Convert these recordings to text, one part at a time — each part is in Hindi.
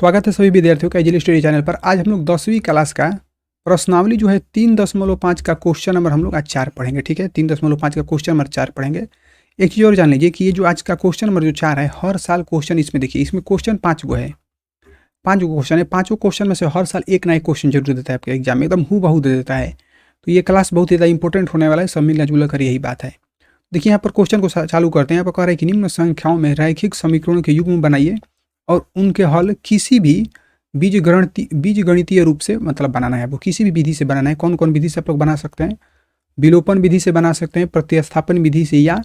स्वागत है सभी विद्यार्थियों का एजिल स्टडी चैनल पर। आज हम लोग 10वीं क्लास का प्रश्नावली जो है 3.5 का क्वेश्चन नंबर हम लोग आज 4 पढ़ेंगे। ठीक है, 3.5 का क्वेश्चन नंबर 4 पढ़ेंगे। एक चीज़ और जान लीजिए कि ये जो आज का क्वेश्चन नंबर जो 4 है, हर साल क्वेश्चन इसमें देखिए, इसमें क्वेश्चन 5 गो है, 5 गो क्वेश्चन है। 5 क्वेश्चन में से हर साल एक ना एक क्वेश्चन जरूर देता है आपके एग्जाम में, एकदम हूबहू दे देता है। तो ये क्लास बहुत ही ज़्यादा इंपॉर्टेंट होने वाला है, सब मिलना जुलना कर यही बात है। देखिए यहाँ पर क्वेश्चन को चालू करते हैं। यहाँ पर कह रहा है कि निम्न संख्याओं में रैखिक समीकरणों के युग्म बनाइए और उनके हल किसी भी बीजगणितीय रूप से मतलब बनाना है। वो किसी भी विधि से बनाना है। कौन कौन विधि से आप लोग बना सकते हैं? विलोपन विधि से बना सकते हैं, प्रतिस्थापन विधि से, या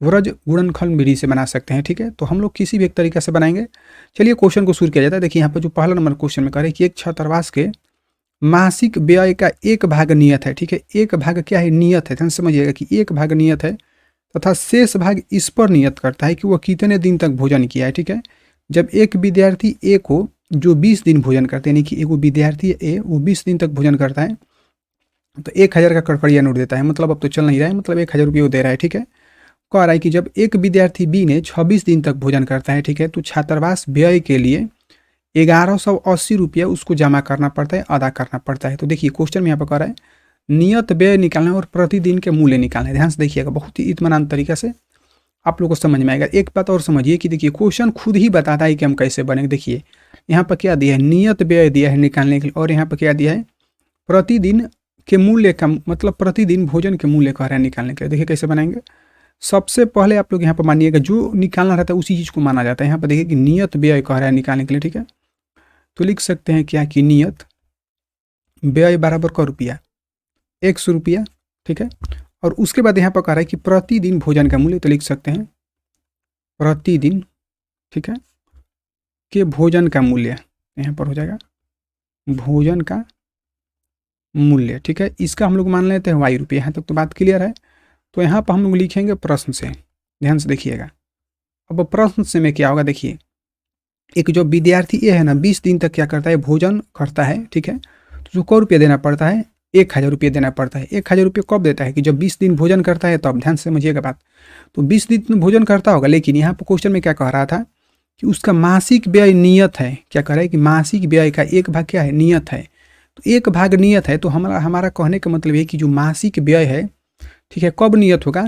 व्रज गुणनखंड विधि से बना सकते हैं। ठीक है, तो हम लोग किसी भी एक तरीके से बनाएंगे। चलिए क्वेश्चन को शुरू किया जाता है। देखिए यहाँ पर जो पहला नंबर क्वेश्चन में कह रहे हैं कि एक छात्रावास के मासिक व्यय का 1 भाग नियत है। ठीक है, 1 भाग क्या है? नियत है। ध्यान समझिएगा कि 1 भाग नियत है तथा शेष भाग इस पर नियत करता है कि वह कितने दिन तक भोजन किया है। ठीक है, जब एक विद्यार्थी ए को जो 20 दिन भोजन करते हैं, यानी कि एक विद्यार्थी ए वो 20 दिन तक भोजन करता है तो 1000 का कड़कड़िया नोट देता है। मतलब अब तो चल नहीं रहा है, मतलब 1000 रुपये वो दे रहा है। ठीक है, कह रहा है कि जब एक विद्यार्थी बी ने 26 दिन तक भोजन करता है, ठीक है, तो छात्रावास व्यय के लिए 1180 रुपया उसको जमा करना पड़ता है, अदा करना पड़ता है। तो देखिए क्वेश्चन में यहाँ पर कह रहा है नियत व्यय निकालना और प्रतिदिन के मूल्य निकालना है। ध्यान से देखिएगा, बहुत ही इत्मीनान तरीके से आप लोग को समझ में आएगा। एक बात और समझिए कि देखिए क्वेश्चन खुद ही बताता है कि हम कैसे बनेंगे। देखिए यहाँ पर क्या दिया है? नियत व्यय दिया है निकालने के लिए, और यहाँ पर क्या दिया है? प्रतिदिन के मूल्य का, मतलब प्रतिदिन भोजन के मूल्य कह रहा है निकालने के लिए। देखिए कैसे बनाएंगे। सबसे पहले आप लोग यहाँ पर मानिएगा जो निकालना रहता है उसी चीज़ को माना जाता है। यहाँ पर देखिए कि नियत व्यय कह रहा है निकालने के लिए। ठीक है, तो लिख सकते हैं क्या कि नियत व्यय बराबर का रुपया 100 रुपया। ठीक है, और उसके बाद यहाँ पर कह रहा है कि प्रतिदिन भोजन का मूल्य, तो लिख सकते हैं प्रतिदिन, ठीक है, के भोजन का मूल्य यहाँ पर हो जाएगा भोजन का मूल्य। ठीक है, इसका हम लोग मान लेते हैं वाई रुपये। यहाँ तक तो बात क्लियर है। तो यहाँ पर हम लोग लिखेंगे प्रश्न से। ध्यान से देखिएगा। अब प्रश्न से में क्या होगा? देखिए एक जो विद्यार्थी ए है ना, 20 दिन तक क्या करता है? भोजन करता है। ठीक है, तो उसको रुपये देना पड़ता है? 1000 रुपये देना पड़ता है। 1000 रुपये कब देता है? कि जब 20 दिन भोजन करता है तब। ध्यान से समझिएगा बात। तो 20 दिन भोजन करता होगा, लेकिन यहाँ पर क्वेश्चन में क्या कह रहा था कि उसका मासिक व्यय नियत है। क्या कह रहा है कि मासिक व्यय का 1 भाग क्या है? नियत है। तो 1 भाग नियत है, तो हमारा कहने का मतलब ये कि जो मासिक व्यय है, ठीक है, कब नियत होगा?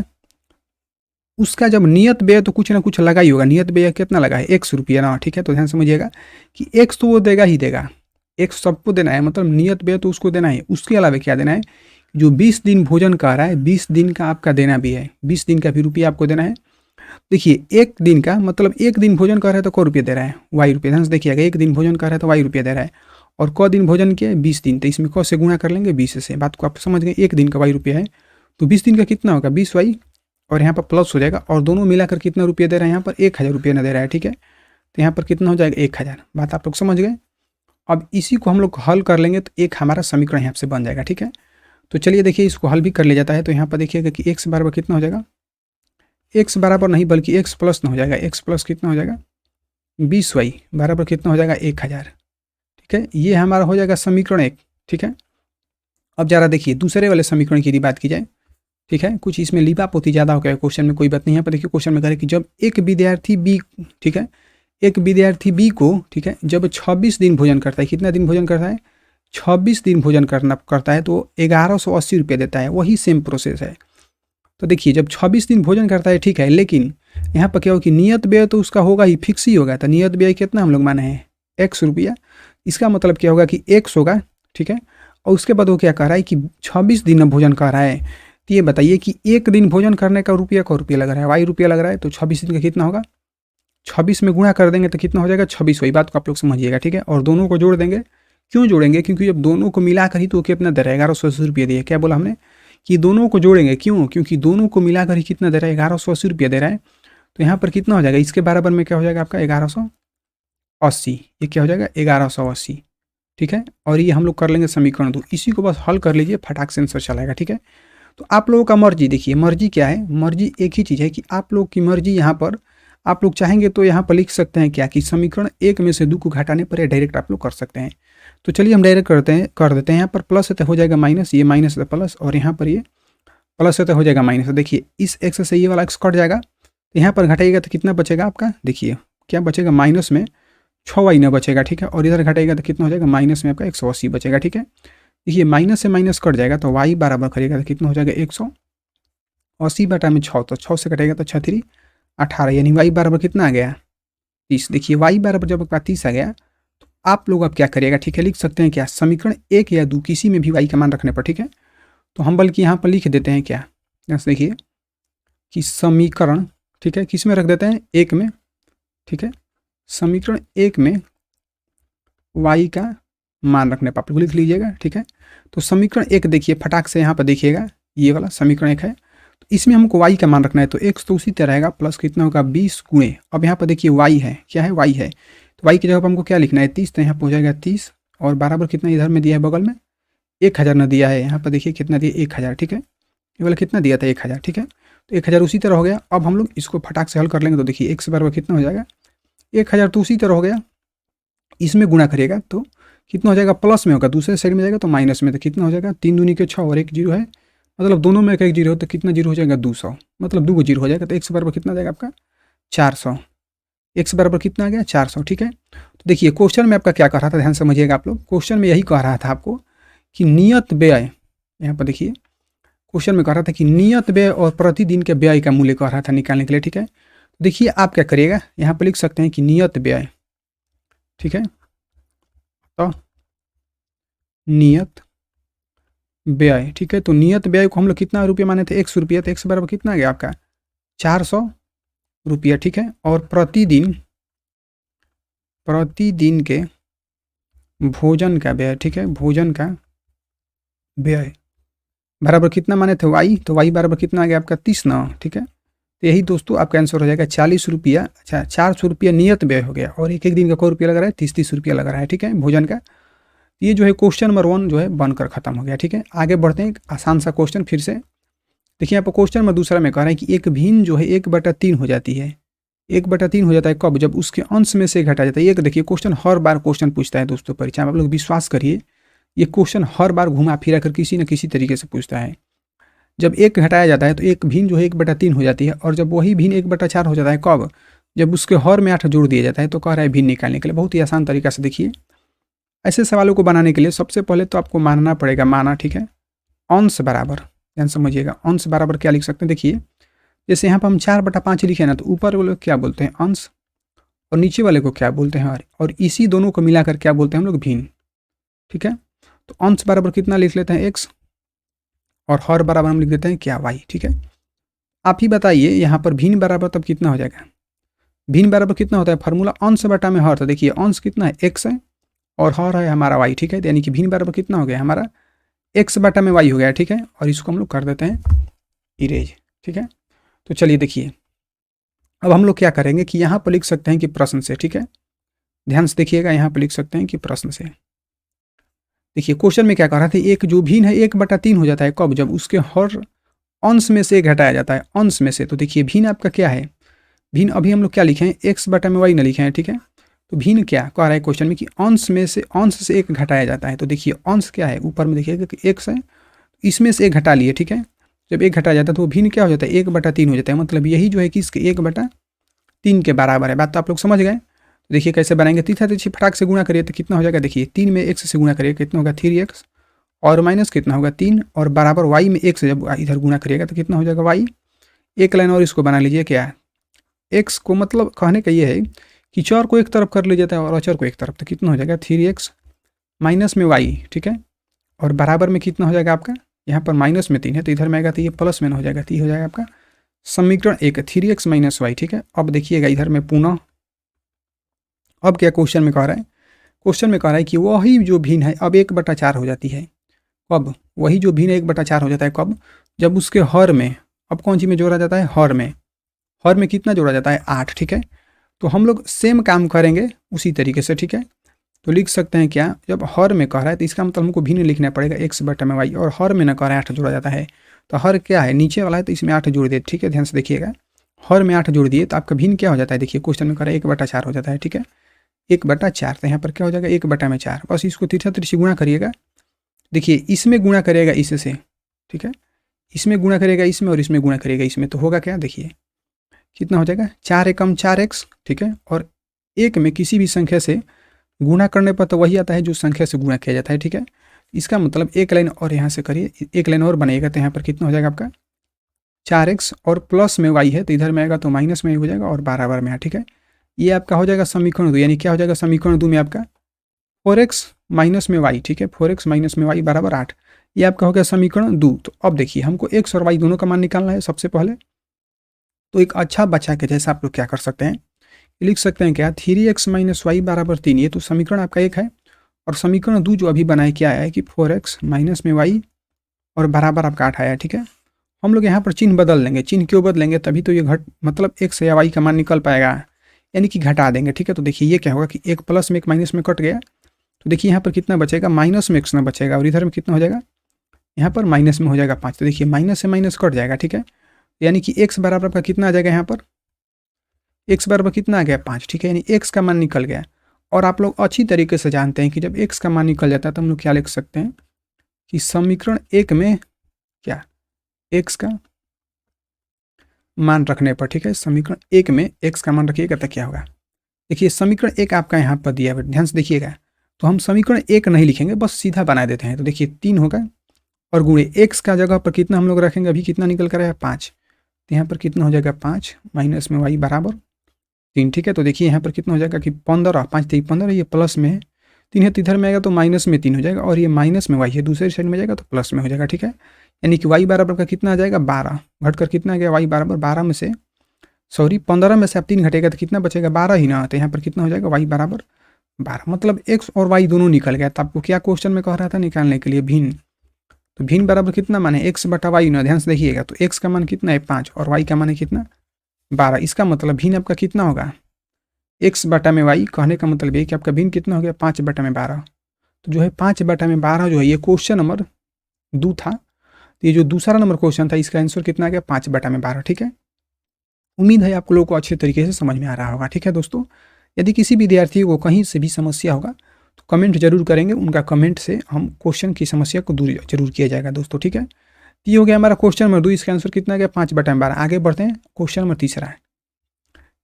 उसका जब नियत व्यय तो कुछ ना कुछ लगा ही होगा। नियत व्यय कितना लगा है? 100 रुपया ना। ठीक है, तो ध्यान समझिएगा कि 100 तो वो देगा ही देगा, 100 सबको देना है, मतलब नियत व्यय तो उसको देना है। उसके अलावा क्या देना है? जो 20 दिन भोजन कर रहा है 20 दिन का आपका देना भी है, 20 दिन का भी रुपया आपको देना है। देखिए 1 दिन का मतलब 1 दिन भोजन कर रहा है तो क रुपये दे रहा है? वाई रुपये। ध्यान से देखिएगा, 1 दिन भोजन कर रहा है तो वाई रुपये दे रहा है। और क दिन भोजन किया है? 20 दिन। तो इसमें क से गुणा कर लेंगे 20 से। बात को आप समझ गए। 1 दिन का वाई रुपया है तो 20 दिन का कितना होगा? 20 वाई, और यहाँ पर प्लस हो जाएगा। और दोनों मिलाकर कितना रुपये दे रहा है? यहाँ पर 1000 रुपये न दे रहा है। ठीक है, तो यहाँ पर कितना हो जाएगा? 1000। बात आप लोग समझ गए। अब इसी को हम लोग हल कर लेंगे तो एक हमारा समीकरण यहाँ से बन जाएगा। ठीक है, तो चलिए देखिए इसको हल भी कर लिया जाता है। तो यहाँ पर देखिएगा कि x बराबर कितना हो जाएगा? x बराबर नहीं बल्कि x प्लस न हो जाएगा। x प्लस कितना हो जाएगा? 20 वाई बराबर कितना हो जाएगा? 1000। ठीक है, ये हमारा हो जाएगा समीकरण 1। ठीक है, अब जरा देखिए दूसरे वाले समीकरण की यदि बात की जाए, ठीक है, कुछ इसमें लीपा पोती ज़्यादा हो गया क्वेश्चन में, कोई बात नहीं। यहाँ पर देखिए क्वेश्चन में कह रहे कि जब एक विद्यार्थी बी, ठीक है, एक विद्यार्थी बी को, ठीक है, जब 26 दिन भोजन करता है, कितना दिन भोजन करता है? 26 दिन भोजन करता है तो 1180 रुपये देता है। वही सेम प्रोसेस है। तो देखिए जब 26 दिन भोजन करता है, ठीक है, लेकिन यहाँ पर क्या हो कि नियत व्यय तो उसका होगा ही, फिक्स ही होगा। तो नियत व्यय कितना हम लोग माने हैं? 100 रुपया। इसका मतलब क्या होगा कि 100 होगा। ठीक है, और उसके बाद वो क्या कह रहा है कि 26 दिन भोजन कर रहा है। तो ये बताइए कि 1 दिन भोजन करने का रुपया का रुपया लग रहा है? वाई रुपया लग रहा है। तो 26 दिन का कितना होगा? 26 में गुणा कर देंगे तो कितना हो जाएगा? 26। वही बात को आप लोग समझिएगा। ठीक है, और दोनों को जोड़ देंगे। क्यों जोड़ेंगे? क्योंकि जब दोनों को मिलाकर ही तो कितना दे रहा है? 1180 रुपये दिए। क्या बोला हमने कि दोनों को जोड़ेंगे? क्यों? क्योंकि दोनों को मिलाकर ही कितना दे रहा है? 1180 रुपये दे रहा है। तो यहाँ पर कितना हो जाएगा? इसके बराबर में क्या हो जाएगा आपका? 1180। ये क्या हो जाएगा? 1180। ठीक है, और ये हम लोग कर लेंगे समीकरण 2। इसी को बस हल कर लीजिए, फटाक से आंसर चलाएगा। ठीक है, तो आप लोगों का मर्जी। देखिए मर्जी क्या है? मर्जी एक ही चीज़ है कि आप लोग की मर्जी। यहाँ पर आप लोग चाहेंगे तो यहाँ पर लिख सकते हैं क्या कि समीकरण 1 में से 2 को घटाने पर डायरेक्ट आप लोग कर सकते हैं। तो चलिए हम डायरेक्ट कर देते हैं। यहाँ पर प्लस है तो हो जाएगा माइनस, ये माइनस है प्लस, और यहाँ पर ये प्लस है तो हो जाएगा माइनस। देखिए इस एक्स से ये वाला एक्स कट जाएगा, तो यहाँ पर घटाइएगा तो कितना बचेगा आपका? देखिए क्या बचेगा? माइनस में 6y न बचेगा, ठीक है। और इधर घटेगा तो कितना हो जाएगा, माइनस में आपका 180 बचेगा, ठीक है। देखिए माइनस से माइनस कट जाएगा तो y बराबर करेगा तो कितना हो जाएगा 180 बटा में 6, तो 6 से कटेगा तो 6 3 18, यानी y बराबर कितना आ गया 30। देखिए y बराबर जब आपका 30 आ गया तो आप लोग अब क्या करिएगा, ठीक है, लिख सकते हैं क्या, समीकरण 1 या 2 किसी में भी y का मान रखने पर, ठीक है। तो हम बल्कि यहाँ पर लिख देते हैं क्या, जैसे देखिए कि समीकरण, ठीक है, किस में रख देते हैं 1 में, ठीक है। समीकरण 1 में y का मान रखने पर आप लोग लिख लीजिएगा, ठीक है। तो समीकरण 1 देखिए फटाक से यहाँ पर देखिएगा, ये वाला समीकरण 1 है, तो इसमें हमको y का मान रखना है, तो x तो उसी तरह रहेगा प्लस कितना होगा 20 गुणे, अब यहाँ पर देखिए y है, क्या है y है, तो y की जगह पर हमको क्या लिखना है 30, तो यहाँ पर हो जाएगा 30 और बराबर कितना इधर में दिया है बगल में 1000 न दिया है, यहाँ पर देखिए कितना दिया 1000, ठीक है। ये वाला कितना दिया था 1000, ठीक है। तो 1000 उसी तरह हो गया। अब हम लोग इसको फटाक से हल कर लेंगे, तो देखिए x बराबर कितना हो जाएगा 1000, तो उसी तरह हो गया, इसमें गुणा करिएगा तो कितना हो जाएगा, प्लस में होगा, दूसरे साइड में जाएगा तो माइनस में, तो कितना हो जाएगा 3 दूनी के 6 और 1 जीरो है, मतलब दोनों में एक जीरो, तो कितना जीरो हो जाएगा 200, मतलब 2 जीरो हो जाएगा, तो x बराबर कितना आ जाएगा आपका 400, x बराबर कितना आ गया 400, ठीक है। तो देखिए क्वेश्चन में आपका क्या कह रहा था, ध्यान समझिएगा आप लोग, क्वेश्चन में यही कह रहा था आपको कि नियत व्यय, यहाँ पर देखिए क्वेश्चन में कह रहा था कि नियत व्यय और प्रतिदिन के व्यय का मूल्य कह रहा था निकालने के लिए, ठीक है। देखिए आप क्या करिएगा, यहाँ पर लिख सकते हैं कि नियत व्यय, ठीक है, तो नियत व्यय, ठीक है। तो नियत व्यय को हम लोग कितना रुपये माने थे 100 रुपया, तो x बराबर कितना आ गया आपका 400 रुपया, ठीक है। और प्रतिदिन के भोजन का व्यय, ठीक है, भोजन का व्यय बराबर कितना माने थे y, तो y बराबर कितना आ गया आपका 30 ना, ठीक है। तो यही दोस्तों आपका आंसर हो जाएगा 40 रुपया, अच्छा 400 रुपया नियत व्यय हो गया, और एक एक दिन का को रुपया लग रहा है 30 रुपया लग रहा है, ठीक है, भोजन का। ये जो है क्वेश्चन नंबर 1 जो है बनकर खत्म हो गया, ठीक है। आगे बढ़ते हैं, एक आसान सा क्वेश्चन फिर से देखिए, यहाँ पर क्वेश्चन नंबर दूसरा में कह रहा है कि एक भिन्न जो है 1/3 हो जाती है, 1/3 हो जाता है कब, जब उसके अंश में से घटा जाता है। ये देखिए क्वेश्चन हर बार क्वेश्चन पूछता है दोस्तों परीक्षा में, आप लोग विश्वास करिए, ये क्वेश्चन हर बार घुमा फिरा कर किसी न किसी तरीके से पूछता है। जब 1 घटाया जाता है तो एक भिन्न जो है 1/3 हो जाती है, और जब वही भिन्न 1/4 हो जाता है कब, जब उसके हर में 8 जोड़ दिया जाता है। तो कह रहा है भिन्न निकालने के लिए बहुत ही आसान तरीका से देखिए, ऐसे सवालों को बनाने के लिए सबसे पहले तो आपको मानना पड़ेगा, माना, ठीक है, अंश बराबर, ध्यान समझिएगा, अंश बराबर क्या लिख सकते हैं, देखिए जैसे यहाँ पर हम 4/5 लिखे ना, तो ऊपर वाले को क्या बोलते हैं अंश, और नीचे वाले को क्या बोलते हैं हर, और इसी दोनों को मिलाकर क्या बोलते हैं हम लोग भिन्न, ठीक है। तो अंश बराबर कितना लिख लेते हैं x, और हर बराबर हम लिख देते हैं क्या y, ठीक है। आप ही बताइए यहाँ पर भिन्न बराबर तब कितना हो जाएगा, भिन्न बराबर कितना होता है, फार्मूला अंश बटा में हर, तो देखिए अंश कितना है x है और हर है हमारा y, ठीक है। यानी कि भिन्न बराबर कितना हो गया हमारा x बटा में y हो गया, ठीक है। और इसको हम लोग कर देते हैं इरेज, ठीक है। तो चलिए देखिए, अब हम लोग क्या करेंगे कि यहाँ पर लिख सकते हैं कि प्रश्न से, ठीक है, ध्यान से देखिएगा, यहाँ पर लिख सकते हैं कि प्रश्न से। देखिए क्वेश्चन में क्या कह रहा था, एक जो भिन्न है 1/3 हो जाता है कब, जब उसके हर अंश में से घटाया जाता है, अंश में से। तो देखिए भिन्न आपका क्या है, भिन्न अभी हम लोग क्या लिखे हैं x बटा में y न लिखे हैं, ठीक है। तो भिन्न क्या कह रहा है क्वेश्चन में कि अंश में से, अंश से 1 घटाया जाता है। तो देखिए अंश क्या है, ऊपर में देखिएगा कि x है, इसमें से 1 घटा लिए, ठीक है। जब 1 घटाया जाता है तो भिन्न क्या हो जाता है 1/3 हो जाता है, मतलब यही जो है कि इसके 1/3 के बराबर है। बात तो आप लोग समझ गए। तो देखिए कैसे बनाएंगे, तीखा तिरछी फटाक से गुणा करिए तो कितना हो जाएगा, देखिए 3 में x से गुणा करिए कितना होगा 3x, और माइनस कितना होगा 3, और बराबर y में 1 से जब इधर गुणा करिएगा तो कितना हो जाएगा y। एक लाइन और इसको बना लीजिए, क्या x को, मतलब कहने का ये है कि चर को एक तरफ कर लीजिए जाता है और अचर को एक तरफ, तो कितना हो जाएगा 3x माइनस में y, ठीक है। और बराबर में कितना हो जाएगा आपका, यहाँ पर माइनस में 3 है तो इधर में आएगा तो ये प्लस में हो जाएगा, तो ये हो जाएगा आपका समीकरण 1 3x माइनस y, ठीक है। अब देखिएगा इधर में पुनः, अब क्या क्वेश्चन में कह रहा है, क्वेश्चन में कह रहा है कि वही जो भिन्न है अब 1/4 हो जाती है कब, वही जो भिन्न 1/4 हो जाता है कब, जब उसके हर में, अब कौन सी में जोड़ा जाता है, हर में, हर में कितना जोड़ा जाता है 8, ठीक है। तो हम लोग सेम काम करेंगे उसी तरीके से, ठीक है। तो लिख सकते हैं क्या, जब हर में कह रहा है तो इसका मतलब हमको भिन्न लिखना पड़ेगा x बटा में y, और हर में ना कह रहा है 8 जोड़ा जाता है, तो हर क्या है नीचे वाला है तो इसमें 8 जोड़ दिए, ठीक है। ध्यान से देखिएगा, हर में 8 जोड़ दिए तो आपका भिन्न क्या हो जाता है, देखिए क्वेश्चन में कह रहा है 1/4 हो जाता है, ठीक है, 1/4, तो यहाँ पर क्या हो जाएगा 1/4, बस इसको तिरछा तिरछी गुणा करिएगा। देखिए इसमें गुणा करेगा इससे, ठीक है, इसमें गुणा करेगा इसमें, और इसमें गुणा करेगा इसमें, तो होगा क्या, देखिए कितना हो जाएगा 4 एकम 4x, ठीक है, और एक में किसी भी संख्या से गुणा करने पर तो वही आता है जो संख्या से गुणा किया जाता है, ठीक है। इसका मतलब एक लाइन और यहाँ से करिए, एक लाइन और बनेगा तो यहाँ पर कितना हो जाएगा आपका 4x और प्लस में y है तो इधर में आएगा तो माइनस में हो जाएगा और बराबर में है, ठीक है। ये आपका हो जाएगा समीकरण 2, यानी क्या हो जाएगा समीकरण 2 में आपका 4x माइनस में y, ठीक है, 4x माइनस में y बराबर 8। ये आपका हो गया समीकरण 2। तो अब देखिए हमको x और y दोनों का मान निकालना है सबसे पहले। तो एक अच्छा बच्चा के जैसा आप लोग क्या कर सकते हैं, लिख सकते हैं क्या 3x माइनस वाई बराबर 3। ये तो समीकरण आपका 1 है। और समीकरण 2 जो अभी बनाए क्या आया है कि 4x माइनस में y और बराबर आपका 8 आया है, ठीक है। हम लोग यहाँ पर चिन्ह बदल लेंगे। चिन्ह क्यों बदलेंगे, तभी तो ये मतलब x या y का मान निकल पाएगा, यानी कि घटा देंगे, ठीक है। तो देखिए ये क्या होगा कि एक प्लस में एक माइनस में कट गया, तो देखिए यहाँ पर कितना बचेगा, माइनस में x ना बचेगा और इधर में कितना हो जाएगा, यहाँ पर माइनस में हो जाएगा 5। तो देखिए माइनस से माइनस कट जाएगा, ठीक है। यानी कि x बराबर आपका कितना आ जाएगा, यहाँ पर x बराबर कितना आ गया 5, ठीक है। यानी x का मान निकल गया। और आप लोग अच्छी तरीके से जानते हैं कि जब x का मान निकल जाता है तो हम लोग क्या लिख सकते हैं कि समीकरण 1 में क्या x का मान रखने पर, ठीक है, समीकरण 1 में x का मान रखिएगा तो क्या होगा। देखिए समीकरण 1 आपका यहाँ पर दिया है, ध्यान से देखिएगा। तो हम समीकरण 1 नहीं लिखेंगे, बस सीधा बना देते हैं। तो देखिए 3 होगा और गुणे x का जगह पर कितना हम लोग रखेंगे, अभी कितना निकल कर आया 5। तो यहाँ पर कितना हो जाएगा 5 माइनस में y बराबर 3, ठीक है। तो देखिए यहाँ पर कितना हो जाएगा कि 15, 5 3 15, ये प्लस में है 3 है तो इधर में आएगा तो माइनस में 3 हो जाएगा और ये माइनस में y है दूसरे साइड में जाएगा तो प्लस में हो जाएगा, ठीक है। यानी कि y बराबर का कितना आ जाएगा 12, घटकर कितना आ गया y बराबर 12 में से 15 में से आप 3 घटेगा तो कितना बचेगा 12 ही ना। तो यहाँ पर कितना हो जाएगा y बराबर 12, मतलब x और y दोनों निकल गया। तो आपको क्या क्वेश्चन में कह रहा था निकालने के लिए भिन्न, तो भिन्न बराबर कितना मान है x बटा y ना। ध्यान से देखिएगा तो x का मान कितना है 5 और y का मान है कितना 12। इसका मतलब भिन्न आपका कितना होगा x बटा में y, कहने का मतलब ये कि आपका भिन्न कितना हो गया 5 बटा में 12। तो जो है 5 बटा में 12 जो है ये क्वेश्चन नंबर 2 था। तो ये जो दूसरा नंबर क्वेश्चन था इसका आंसर कितना आ गया 5 बटा में 12, ठीक है। उम्मीद है आप लोगों को अच्छे तरीके से समझ में आ रहा होगा, ठीक है दोस्तों। यदि किसी विद्यार्थी को कहीं से भी समस्या होगा तो कमेंट जरूर करेंगे, उनका कमेंट से हम क्वेश्चन की समस्या को दूर जरूर किया जाएगा दोस्तों, ठीक है। तो ये हो गया हमारा क्वेश्चन नंबर 2, इसका आंसर कितना आ गया 5 बटा में 12। आगे बढ़ते हैं, क्वेश्चन नंबर तीसरा है।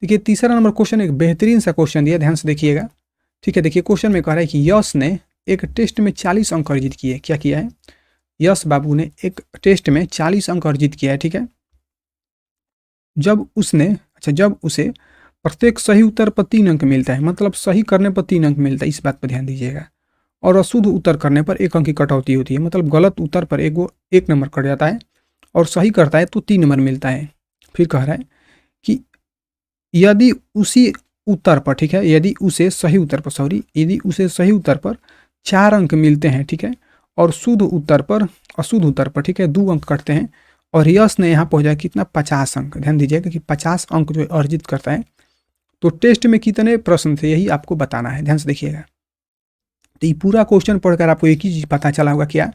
देखिए तीसरा नंबर क्वेश्चन एक बेहतरीन सा क्वेश्चन दिया, ध्यान से देखिएगा, ठीक है। देखिए क्वेश्चन में कह रहा है कि यश ने एक टेस्ट में 40 अंक अर्जित किए। क्या किया है, यश बाबू ने एक टेस्ट में 40 अंक अर्जित किया है, ठीक है। जब उसे प्रत्येक सही उत्तर पर 3 अंक मिलता है, मतलब सही करने पर 3 अंक मिलता है, इस बात पर ध्यान दीजिएगा। और अशुद्ध उत्तर करने पर 1 अंक की कटौती होती है, मतलब गलत उत्तर पर 1 नंबर कट जाता है और सही करता है तो 3 नंबर मिलता है। फिर कह रहा है कि यदि उसी उत्तर पर, ठीक है, यदि उसे सही उत्तर पर 4 अंक मिलते हैं, ठीक है, और अशुद्ध उत्तर पर, ठीक है, 2 अंक कटते हैं और यश ने यहाँ पहुँचा कितना 50 अंक। ध्यान दीजिएगा कि 50 अंक जो अर्जित करता है तो टेस्ट में कितने प्रश्न थे यही आपको बताना है। ध्यान से देखिएगा। तो ये पूरा क्वेश्चन पढ़कर आपको एक ही चीज़ पता चला होगा क्या,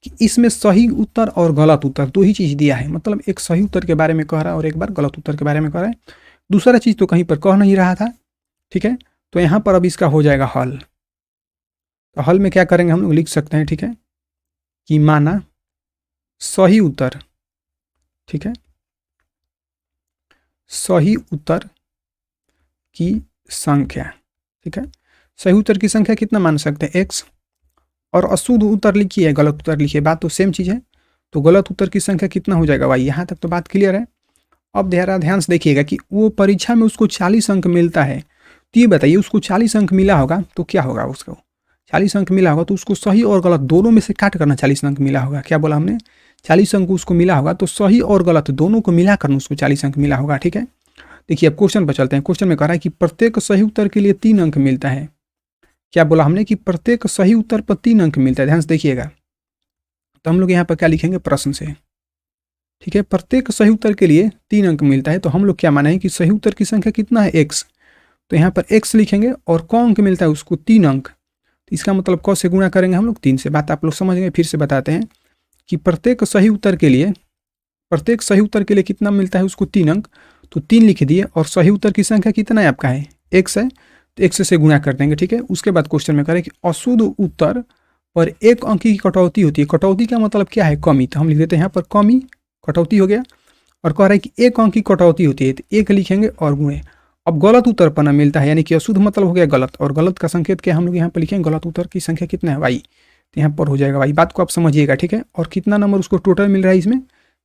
कि इसमें सही उत्तर और गलत उत्तर 2 ही चीज़ दिया है, मतलब एक सही उत्तर के बारे में कह रहा है और एक बार गलत उत्तर के बारे में कह रहा है। दूसरा चीज़ तो कहीं पर कह नहीं रहा था, ठीक है। तो यहाँ पर अब इसका हो जाएगा हल। तो हल में क्या करेंगे हम लोग लिख सकते हैं, ठीक है, कि माना सही उत्तर, ठीक है, सही उत्तर की संख्या, ठीक है, सही उत्तर की संख्या कितना मान सकते हैं x, और अशुद्ध उत्तर लिखिए गलत उत्तर लिखिए, बात तो सेम चीज़ है। तो गलत उत्तर की संख्या कितना हो जाएगा y। यहाँ तक तो बात क्लियर है। अब ध्यान से देखिएगा कि वो परीक्षा में उसको 40 अंक मिलता है, तो ये बताइए उसको 40 अंक मिला होगा तो क्या होगा, उसको 40 अंक मिला होगा तो उसको सही और गलत दोनों में से काट करना 40 अंक मिला होगा। क्या बोला हमने, 40 अंक उसको मिला होगा तो सही और गलत दोनों को मिला कर उसको 40 अंक मिला होगा, ठीक है। देखिए अब क्वेश्चन पर चलते हैं। क्वेश्चन में कह रहा है कि प्रत्येक सही उत्तर के लिए 3 अंक मिलता है। क्या बोला हमने कि प्रत्येक सही उत्तर पर 3 अंक मिलता है। ध्यान से देखिएगा। तो हम लोग यहाँ पर क्या लिखेंगे प्रश्न से, ठीक है, प्रत्येक सही उत्तर के लिए 3 अंक मिलता है। तो हम लोग क्या माने कि सही उत्तर की संख्या कितना है x, तो यहाँ पर x लिखेंगे और क अंक मिलता है उसको 3 अंक। तो इसका मतलब क से गुणा करेंगे हम लोग 3 से। बात आप लोग समझ गए। फिर से बताते हैं कि प्रत्येक सही उत्तर के लिए कितना मिलता है उसको 3 अंक, तो 3 लिख दिए और सही उत्तर की संख्या कितना है आपका है x है, तो x से गुणा कर देंगे, ठीक है। उसके बाद क्वेश्चन में करें कि अशुद्ध उत्तर पर 1 अंक की कटौती होती है। कटौती का मतलब क्या है, कमी। तो हम लिख देते हैं यहाँ पर कमी, कटौती हो गया। और कह रहा है कि 1 अंक की कटौती होती है तो 1 लिखेंगे और गुणे। अब गलत उत्तर पर न मिलता है, यानी कि अशुद्ध मतलब हो गया गलत, और गलत का संकेत क्या हम लोग यहाँ पर लिखेंगे, गलत उत्तर की संख्या कितना है वाई, तो यहाँ पर हो जाएगा वाई। बात को आप समझिएगा, ठीक है। और कितना नंबर उसको टोटल मिल रहा है, इसमें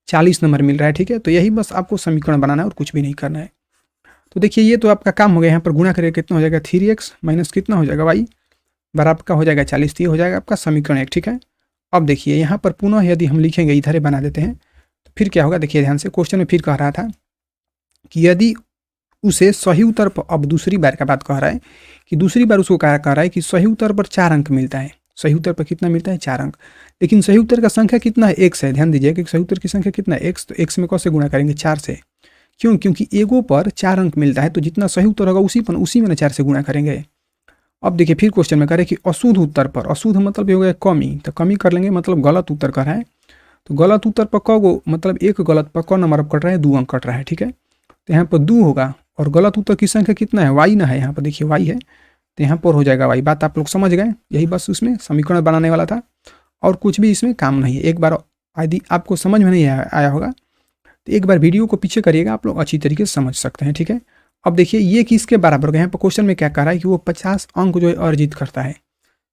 40 नंबर मिल रहा है, ठीक है। तो यही बस आपको समीकरण बनाना है और कुछ भी नहीं करना है। तो देखिए ये तो आपका काम हो गया। यहाँ पर गुणा करेगा कितना हो जाएगा 3x माइनस कितना हो जाएगा वाई बराबर का हो जाएगा 40, तो ये हो जाएगा आपका समीकरण 1, ठीक है। अब देखिए यहाँ पर पुनः यदि हम लिखेंगे, इधर बना देते हैं, तो फिर क्या होगा देखिए ध्यान से, क्वेश्चन में फिर कह रहा था कि यदि उसे सही उत्तर पर, अब दूसरी बार का बात कह रहा है कि दूसरी बार उसको कह रहा है कि सही उत्तर पर 4 अंक मिलता है। सही उत्तर पर कितना मिलता है 4 अंक, लेकिन सही उत्तर का संख्या कितना है x है। ध्यान दीजिए कि सही उत्तर की संख्या कितना है x, तो x में कैसे गुणा करेंगे 4 से, क्यों, क्योंकि एगो पर 4 अंक मिलता है, तो जितना सही उत्तर होगा उसी में 4 से गुणा करेंगे। अब देखिए फिर क्वेश्चन में करें कि अशुद्ध उत्तर पर, अशुद्ध मतलब हो गया कमी, तो कमी कर लेंगे, मतलब गलत उत्तर कर रहा है, तो गलत उत्तर पर क गो, मतलब एक गलत पर क नंबर कट रहा है, 2 अंक कट रहा है, ठीक है। तो यहाँ पर 2 होगा, और गलत उत्तर की संख्या कितना है वाई ना है, यहाँ पर देखिए वाई है, तो यहाँ पर हो जाएगा वाई। बात आप लोग समझ गए, यही बस उसमें समीकरण बनाने वाला था, और कुछ भी इसमें काम नहीं है। एक बार यदि आपको समझ में नहीं आया होगा तो एक बार वीडियो को पीछे करिएगा, आप लोग अच्छी तरीके से समझ सकते हैं, ठीक है। अब देखिए ये किसके बराबर होगा, यहाँ पर क्वेश्चन में क्या कह रहा है कि वो 50 अंक जो है अर्जित करता है,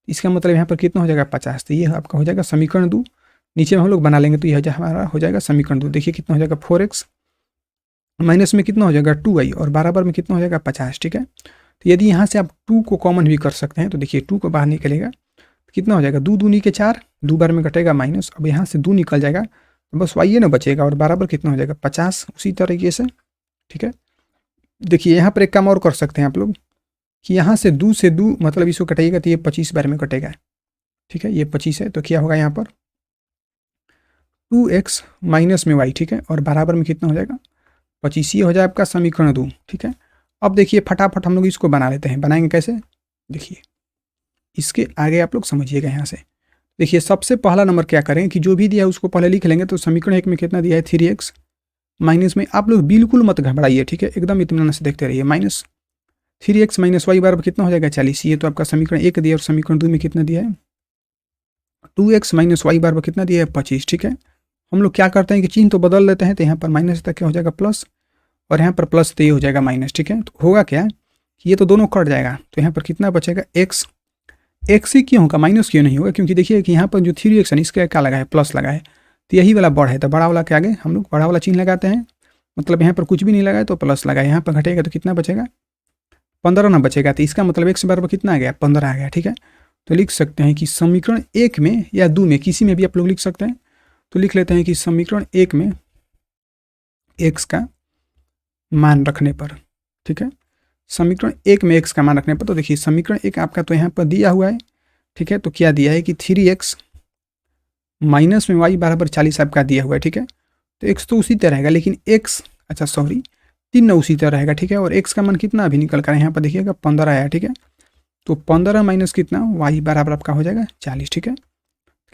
इसका मतलब यहाँ पर कितना हो जाएगा 50, तो ये आपका हो जाएगा समीकरण 2। नीचे में हम लोग बना लेंगे, तो यह हमारा हो जाएगा समीकरण 2। देखिए कितना हो जाएगा 4x माइनस में कितना हो जाएगा 2y, और बराबर में कितना हो जाएगा 50, ठीक है। तो यदि यहाँ से आप 2 को कॉमन भी कर सकते हैं, तो देखिए 2 को बाहर निकलेगा, तो कितना हो जाएगा 2 दूनी के 4, 2 बार में कटेगा माइनस, अब यहाँ से 2 निकल जाएगा, तो बस वाई ना बचेगा, और बराबर कितना हो जाएगा 50 उसी तरीके से, ठीक है। देखिए यहाँ पर एक काम और कर सकते हैं आप लोग कि यहाँ से 2 से 2 मतलब इसको कटाइएगा, तो ये 25 बार में कटेगा, ठीक है, ये 25 है, तो क्या होगा यहाँ पर 2x माइनस में y, ठीक है, और बराबर में कितना हो जाएगा 25, ये हो जाए आपका समीकरण 2, ठीक है। अब देखिए फटाफट हम लोग इसको बना लेते हैं, बनाएंगे कैसे, देखिए इसके आगे आप लोग समझिएगा। यहाँ से देखिए सबसे पहला नंबर क्या करें कि जो भी दिया है उसको पहले लिख लेंगे, तो समीकरण 1 में कितना दिया है 3x माइनस में, आप लोग बिल्कुल मत घबराइए, ठीक है, एकदम इत्मीनान से देखते रहिए, माइनस 3x माइनस वाई बराबर कितना हो जाएगा 40, ये तो आपका समीकरण 1 दिया, और समीकरण 2 में कितना दिया है 2x माइनस वाई बराबर कितना दिया है 25, ठीक है। हम लोग क्या करते हैं कि चिन्ह तो बदल लेते हैं, तो यहाँ पर माइनस तक क्या हो जाएगा प्लस, और यहाँ पर प्लस तो ये हो जाएगा माइनस, ठीक है। तो होगा क्या कि ये तो दोनों कट जाएगा, तो यहाँ पर कितना बचेगा x, x ही क्यों होगा माइनस क्यों नहीं होगा, क्योंकि देखिए कि यहाँ पर जो 3x है इसका क्या लगा है प्लस लगा है, तो यही वाला बड़ा है, तो बड़ा वाला के आगे हम लोग बड़ा वाला चिन्ह लगाते हैं, मतलब यहाँ पर कुछ भी नहीं लगाए तो प्लस लगाए, यहाँ पर घटेगा तो कितना बचेगा 15 ना बचेगा, तो इसका मतलब x बराबर कितना आ गया 15 आ गया, ठीक है। तो लिख सकते हैं कि समीकरण 1 में या 2 में किसी में भी आप लोग लिख सकते हैं, तो लिख लेते हैं कि समीकरण 1 में x का मान रखने पर, ठीक है, समीकरण 1 में x का मान रखने पर, तो देखिए समीकरण 1 आपका तो यहाँ पर दिया हुआ है, ठीक है, तो क्या दिया है कि 3x माइनस में y बराबर 40 आपका दिया हुआ है, ठीक है। तो x तो उसी तरह रहेगा, लेकिन x अच्छा सॉरी 3 उसी तरह रहेगा, ठीक है, और x का मान कितना अभी निकल कर यहाँ पर देखिएगा 15 आया, ठीक है। तो 15 माइनस कितना y बराबर आपका हो जाएगा 40, ठीक है,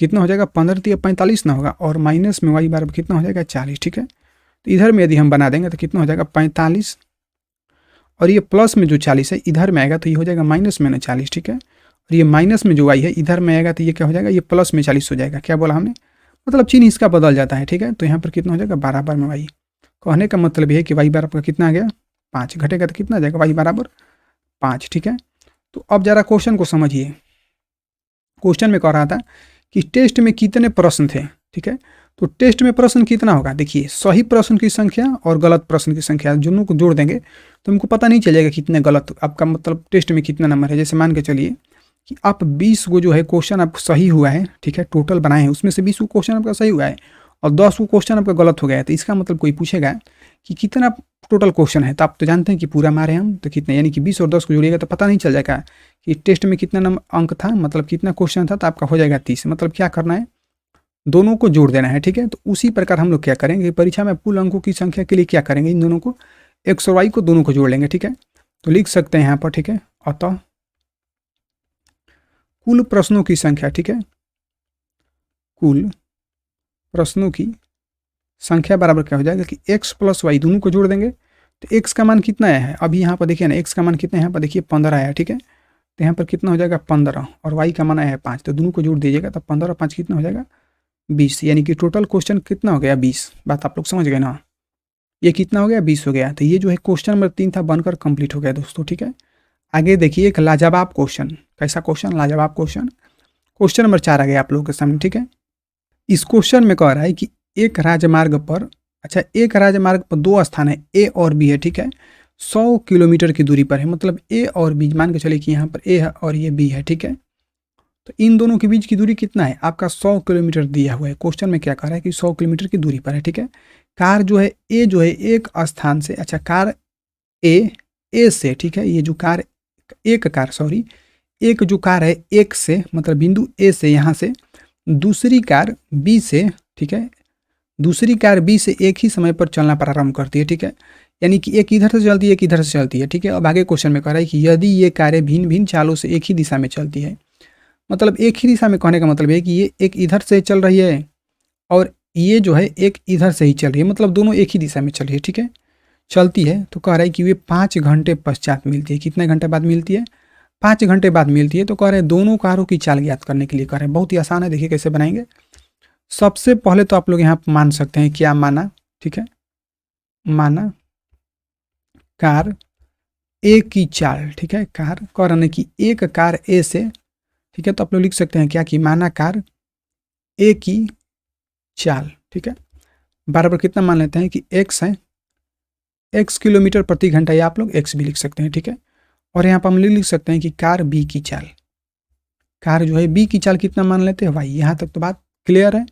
कितना हो जाएगा 15 तो 45 ना होगा, और माइनस में y बराबर कितना हो जाएगा 40, ठीक है। तो इधर में यदि हम बना देंगे तो कितना हो जाएगा 45, और ये प्लस में जो 40 है इधर में आएगा तो ये हो जाएगा माइनस में ना 40, ठीक है, और ये माइनस में जो y है इधर में आएगा तो ये क्या हो जाएगा, ये प्लस में 40 हो जाएगा। क्या बोला हमने, मतलब चिन्ह इसका बदल जाता है, ठीक है। तो यहाँ पर कितना हो जाएगा बराबर में y, कहने का मतलब ये है कि y बराबर कितना आ गया 5, घटेगा तो कितना आ जाएगा y बराबर 5, ठीक है। तो अब जरा क्वेश्चन को समझिए, क्वेश्चन में कह रहा था कि टेस्ट में कितने प्रश्न थे, ठीक है। तो टेस्ट में प्रश्न कितना होगा, देखिए सही प्रश्न की संख्या और गलत प्रश्न की संख्या दोनों को जोड़ देंगे तो हमको पता नहीं चलेगा कितने गलत, आपका मतलब टेस्ट में कितना नंबर है। जैसे मान के चलिए कि आप 20 को जो है क्वेश्चन आपको सही हुआ है, ठीक है, टोटल बनाए हैं उसमें से 20 को क्वेश्चन आपका सही हुआ है और 10 को क्वेश्चन आपका गलत हो गया है, तो इसका मतलब कोई पूछेगा कि कितना टोटल क्वेश्चन है, तो आप तो जानते हैं कि पूरा मारे हम तो कितने, यानी कि 20 और 10 को जोड़िएगा तो पता नहीं चल जाएगा कि टेस्ट में कितना नंबर अंक था, मतलब कितना क्वेश्चन था, तो आपका हो जाएगा 30। मतलब क्या करना है, दोनों को जोड़ देना है, ठीक है। तो उसी प्रकार हम लोग क्या करेंगे, परीक्षा में कुल अंकों की संख्या के लिए क्या करेंगे, इन दोनों को x और y को दोनों को जोड़ लेंगे, ठीक है। तो लिख सकते हैं यहाँ पर, ठीक है, अतः कुल प्रश्नों की संख्या, ठीक है, कुल प्रश्नों की संख्या बराबर क्या हो जाएगा कि x प्लस वाई दोनों को जोड़ देंगे। तो x का मान कितना आया है, अभी यहाँ पर देखिए ना, x का मान कितना है, यहाँ पर देखिए 15 आया है, ठीक है। तो यहाँ पर कितना हो जाएगा 15 और y का मान आया है 5, तो दोनों को जोड़ दीजिएगा तो 15 और 5 कितना हो जाएगा 20, यानी कि टोटल क्वेश्चन कितना हो गया 20। बात आप लोग समझ गए ना। ये कितना हो गया 20 हो गया। तो ये जो है क्वेश्चन नंबर 3 था बनकर कंप्लीट हो गया दोस्तों, ठीक है। आगे देखिए एक लाजवाब क्वेश्चन, कैसा क्वेश्चन, लाजवाब क्वेश्चन। क्वेश्चन नंबर 4 आ गया आप लोगों के सामने, ठीक है। इस क्वेश्चन में कह रहा है कि एक राजमार्ग पर, अच्छा एक राजमार्ग पर 2 स्थान है ए और बी है, ठीक है। 100 किलोमीटर की दूरी पर है, मतलब ए और बी, मान के चलिए कि यहाँ पर ए है और ये बी है, ठीक है। तो इन दोनों के बीच की दूरी कितना है आपका 100 किलोमीटर दिया हुआ है। क्वेश्चन में क्या कह रहा है कि 100 किलोमीटर की दूरी पर है, ठीक है। कार जो है ए जो है एक स्थान से, अच्छा कार ए से, ठीक है, ये जो कार एक जो कार है एक से, मतलब बिंदु ए से यहाँ से दूसरी कार बी से, ठीक है, दूसरी कार बी से एक ही समय पर चलना प्रारंभ करती है, ठीक है। यानी कि एक इधर से चलती है एक इधर से चलती है, ठीक है। अब आगे क्वेश्चन में कह रहा है कि यदि ये कारें भिन्न भिन्न चालों से एक ही दिशा में चलती है, मतलब एक ही दिशा में कहने का मतलब है कि ये एक इधर से चल रही है और ये जो है एक इधर से ही चल रही है, मतलब दोनों एक ही दिशा में चल रही है, ठीक है, चलती है। तो कह रहा है कि वे 5 घंटे पश्चात मिलती है। कितने घंटे बाद मिलती है? 5 घंटे बाद मिलती है। तो कह रहे हैं दोनों कारों की चाल ज्ञात करने के लिए कह रहे हैं। बहुत ही आसान है, देखिए कैसे बनाएंगे। सबसे पहले तो आप लोग यहाँ मान सकते हैं, क्या माना, ठीक है, माना कार ए की चाल, ठीक है, कार कह रहे हैं कि एक कार ए से, ठीक है, तो आप लोग लिख सकते हैं क्या कि माना कार ए की चाल, ठीक है, बराबर कितना मान लेते हैं कि एक्स है, एक्स किलोमीटर प्रति घंटा, या आप लोग एक्स भी लिख सकते हैं, ठीक है। और यहाँ पर हम लिख सकते हैं कि कार बी की चाल, कार जो है बी की चाल कितना मान लेते हैं भाई। यहाँ तक तो बात क्लियर है।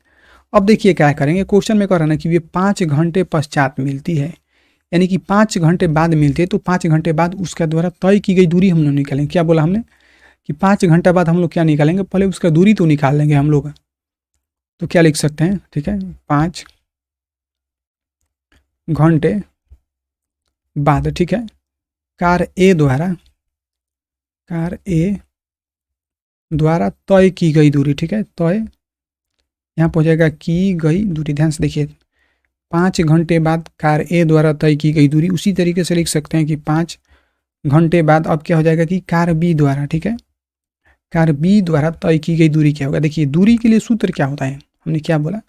अब देखिए क्या करेंगे, क्वेश्चन में कह रहा है कि ये 5 घंटे पश्चात मिलती है, यानी कि 5 घंटे बाद मिलती है। तो 5 घंटे बाद उसका द्वारा तय की गई दूरी हम लोग निकालेंगे। क्या बोला हमने कि 5 घंटे बाद हम लोग क्या निकालेंगे, पहले उसका दूरी तो निकाल लेंगे हम लोग। तो क्या लिख सकते हैं, ठीक है, 5 घंटे बाद, ठीक है, कार ए द्वारा तय की गई दूरी, ठीक है, तय यहाँ पर हो जाएगा की गई दूरी। ध्यान से देखिए, 5 घंटे बाद कार ए द्वारा तय की गई दूरी। उसी तरीके से लिख सकते हैं कि 5 घंटे बाद अब क्या हो जाएगा कि कार बी द्वारा, ठीक है, कार बी द्वारा तय की गई दूरी क्या होगा। देखिए दूरी के लिए सूत्र क्या होता है, हमने क्या बोला,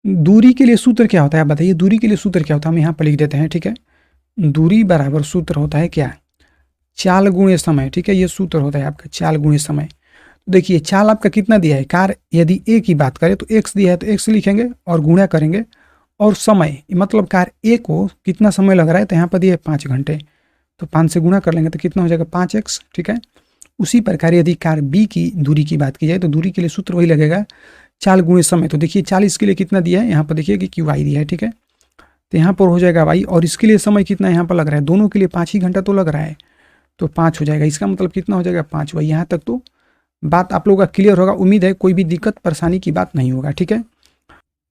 दूरी के लिए सूत्र क्या होता है, आप बताइए दूरी के लिए सूत्र क्या होता है। हम यहाँ पर लिख देते हैं, ठीक है, दूरी बराबर सूत्र होता है क्या, चाल गुणे समय, ठीक है, ये सूत्र होता है आपका चाल गुणे समय। तो देखिए चाल आपका कितना दिया है, कार यदि ए की बात करें तो एक्स दिया है तो एक्स लिखेंगे और गुणा करेंगे, और समय मतलब कार ए को कितना समय लग रहा है, तो यहाँ पर दिया है 5 घंटे, तो 5 से गुणा कर लेंगे तो कितना हो जाएगा 5x, ठीक है। उसी प्रकार यदि कार बी की दूरी की बात की जाए तो दूरी के लिए सूत्र वही लगेगा, चाल गुणे समय। तो देखिए 40 के लिए कितना दिया है, यहाँ पर देखिए कि क्यू वाई दिया है, ठीक है, तो यहाँ पर हो जाएगा वाई, और इसके लिए समय कितना यहाँ पर लग रहा है, दोनों के लिए 5 ही घंटा तो लग रहा है, तो 5 हो जाएगा। इसका मतलब कितना हो जाएगा 5 वाई। यहाँ तक तो बात आप लोगों का क्लियर होगा, उम्मीद है कोई भी दिक्कत परेशानी की बात नहीं होगा, ठीक है।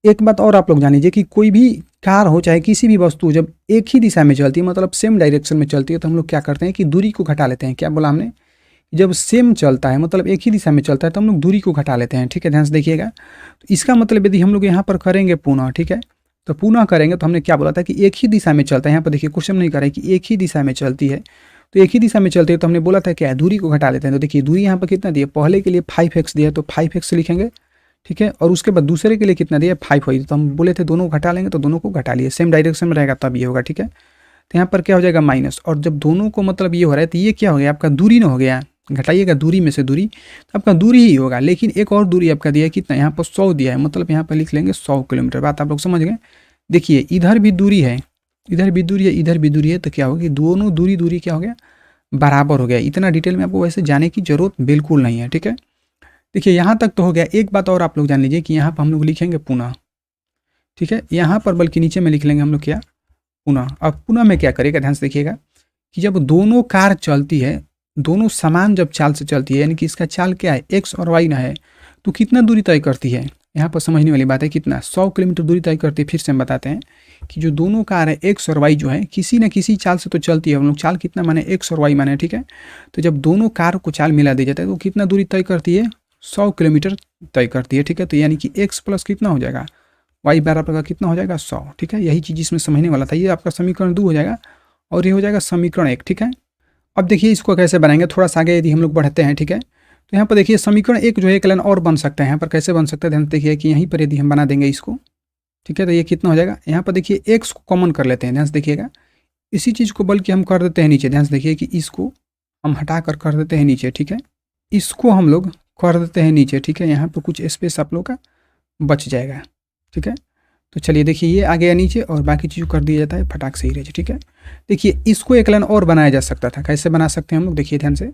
एक बात और आप लोग जान लीजिए कि कोई भी कार हो चाहे किसी भी वस्तु जब एक ही दिशा में चलती है, मतलब सेम डायरेक्शन में चलती है, तो हम लोग क्या करते हैं कि दूरी को घटा लेते हैं। क्या बोला हमने, जब सेम चलता है मतलब एक ही दिशा में चलता है तो हम लोग दूरी को घटा लेते हैं, ठीक है, ध्यान से देखिएगा। तो इसका मतलब यदि हम लोग यहाँ पर करेंगे पुनः, ठीक है, तो पुनः करेंगे तो हमने क्या बोला था कि एक ही दिशा में चलता है। यहाँ पर देखिए क्वेश्चन नहीं कर रहा है कि एक ही दिशा में चलती है, तो एक ही दिशा में चलती है, तो हमने बोला था क्या दूरी को घटा लेते हैं। तो देखिए दूरी यहाँ पर कितना दिया, पहले के लिए 5x दिया तो 5x लिखेंगे, ठीक है, और उसके बाद दूसरे के लिए कितना दिया 5 हुई, तो हम बोले थे दोनों घटा लेंगे, तो दोनों को घटा लिए, सेम डायरेक्शन में रहेगा तब ये होगा, ठीक है। तो यहाँ पर क्या हो जाएगा माइनस, और जब दोनों को मतलब ये हो रहा है तो ये क्या हो गया आपका दूरी ना हो गया, घटाइएगा दूरी में से दूरी, तो आपका दूरी ही होगा। लेकिन एक और दूरी आपका दिया है कितना, यहाँ पर 100 दिया है, मतलब यहाँ पर लिख लेंगे 100 किलोमीटर। बात आप लोग समझ गए। देखिए इधर भी दूरी है, इधर भी दूरी है, इधर भी दूरी है, तो क्या होगी दोनों दूरी क्या हो गया बराबर हो गया। इतना डिटेल में आपको वैसे जाने की जरूरत बिल्कुल नहीं है, ठीक है। देखिए यहाँ तक तो हो गया। एक बात और आप लोग जान लीजिए कि यहाँ पर हम लोग लिखेंगे पुनः, ठीक है, यहाँ पर बल्कि नीचे में लिख लेंगे हम लोग क्या पुनः। अब पुनः में क्या करेगा, ध्यान से देखिएगा कि जब दोनों कार चलती है, दोनों समान जब चाल से चलती है, यानी कि इसका चाल क्या है एक्स और वाई ना है, तो कितना दूरी तय करती है, यहाँ पर समझने वाली बात है, कितना 100 किलोमीटर दूरी तय करती है। फिर से हम बताते हैं कि जो दोनों कार है एक्स और वाई जो है किसी न किसी चाल से तो चलती है। हम लोग चाल कितना माने एक्स और वाई माने, ठीक है। तो जब दोनों कार को चाल मिला दी जाता है तो कितना दूरी तय करती है 100 किलोमीटर तय करती है, ठीक है। तो यानी कि एक्स प्लस कितना हो जाएगा वाई बराबर का कितना हो जाएगा 100, ठीक है। यही चीज़ इसमें समझने वाला था। ये आपका समीकरण 2 हो जाएगा और ये हो जाएगा समीकरण 1, ठीक है। अब देखिए इसको कैसे बनाएंगे, थोड़ा सा आगे यदि हम लोग बढ़ते हैं, ठीक है, तो यहाँ पर देखिए समीकरण 1 जो है एक लाइन और बन सकता है। यहाँ पर कैसे बन सकता है, ध्यान देखिए कि यहीं पर यदि हम बना देंगे इसको, ठीक है। तो ये कितना हो जाएगा, यहाँ पर देखिए एक्स को कॉमन कर लेते हैं, ध्यान से देखिएगा। इसी चीज़ को बल्कि हम कर देते हैं नीचे, ध्यान से देखिए कि इसको हम हटा कर देते हैं नीचे, ठीक है। इसको हम लोग कर देते हैं नीचे, ठीक है। यहाँ पर कुछ स्पेस आप लोग का बच जाएगा, ठीक है। तो चलिए देखिए ये आ गया नीचे और बाकी चीज़ कर दिया जाता है फटाक से ही रहे, ठीक है। देखिए इसको एक लाइन और बनाया जा सकता था, कैसे बना सकते हैं हम लोग, देखिए ध्यान से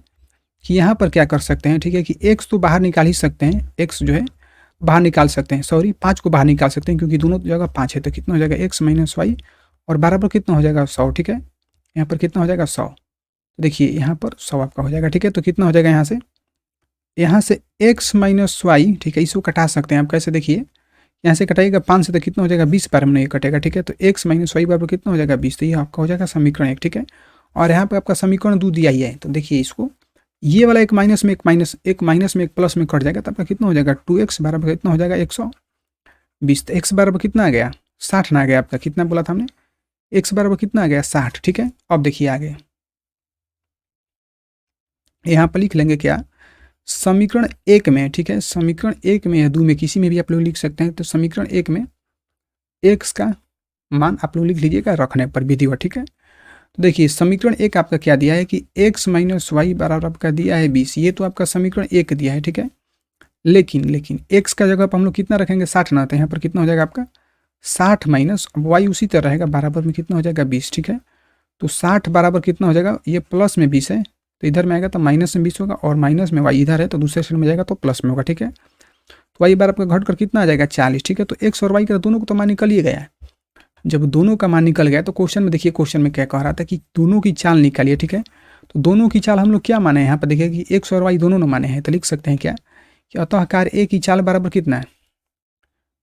कि यहाँ पर क्या कर सकते हैं, ठीक है, कि एक्स तो बाहर निकाल ही सकते हैं, एक्स जो है बाहर निकाल सकते हैं, सॉरी 5 को बाहर निकाल सकते हैं क्योंकि दोनों जगह 5 है। तो कितना हो जाएगा एक्स माइनस वाई और बराबर कितना हो जाएगा 100, ठीक है। यहाँ पर कितना हो जाएगा 100। तो देखिए यहाँ पर 100 आपका हो जाएगा, ठीक है। तो कितना हो जाएगा यहाँ से एक्स माइनस वाई, ठीक है, इसको कटा सकते हैं आप, कैसे देखिए यहाँ से कटाइएगा 5 से तो कितना हो जाएगा 20 बार में ये कटेगा, ठीक है। तो एक्स माइनस वाई बराबर कितना हो जाएगा 20, तो ये आपका हो जाएगा समीकरण 1, ठीक है। और यहाँ पे आपका समीकरण 2 दिया ही है, तो देखिए इसको ये वाला एक माइनस में एक प्लस में कट जाएगा, तो आपका कितना हो जाएगा 2x बराबर कितना हो जाएगा 120। तो x बराबर कितना आ गया 60 ना आ गया आपका, कितना बोला था हमने, x बराबर कितना आ गया 60, ठीक है। अब देखिए आगे यहाँ पर लिख लेंगे क्या, समीकरण 1 में, ठीक है, समीकरण 1 में या 2 में किसी में भी आप लोग लिख सकते हैं। तो समीकरण 1 में x का मान आप लोग लिख लीजिएगा रखने पर विधिवत, ठीक है। तो देखिए समीकरण 1 आपका क्या दिया है कि x माइनस वाई बराबर आपका दिया है 20, ये तो आपका समीकरण 1 दिया है, ठीक है। लेकिन x का जगह पर हम लोग कितना रखेंगे 60 ना, तो यहाँ पर कितना हो जाएगा आपका 60 माइनस वाई उसी तरह रहेगा, बराबर में कितना हो जाएगा 20, ठीक है। तो 60 बराबर कितना हो जाएगा, ये प्लस में 20 है तो इधर में आएगा तो माइनस में 20 होगा, और माइनस में वाई इधर है तो दूसरे साइड में जाएगा तो प्लस में होगा, ठीक है। तो वाई बार आपका घट कर कितना आ जाएगा 40, ठीक है। तो एक्स और वाई का दोनों को तो मान निकल ही गया है। जब दोनों का मान निकल गया तो क्वेश्चन में देखिए, क्वेश्चन में क्या कह रहा था कि दोनों की चाल निकालिए, ठीक है। तो दोनों की चाल हम लोग क्या माने हैं, यहाँ पर देखिए कि एक्स और वाई दोनों ने माने हैं, तो लिख सकते हैं क्या कि अतः कार ए की चाल बराबर कितना है,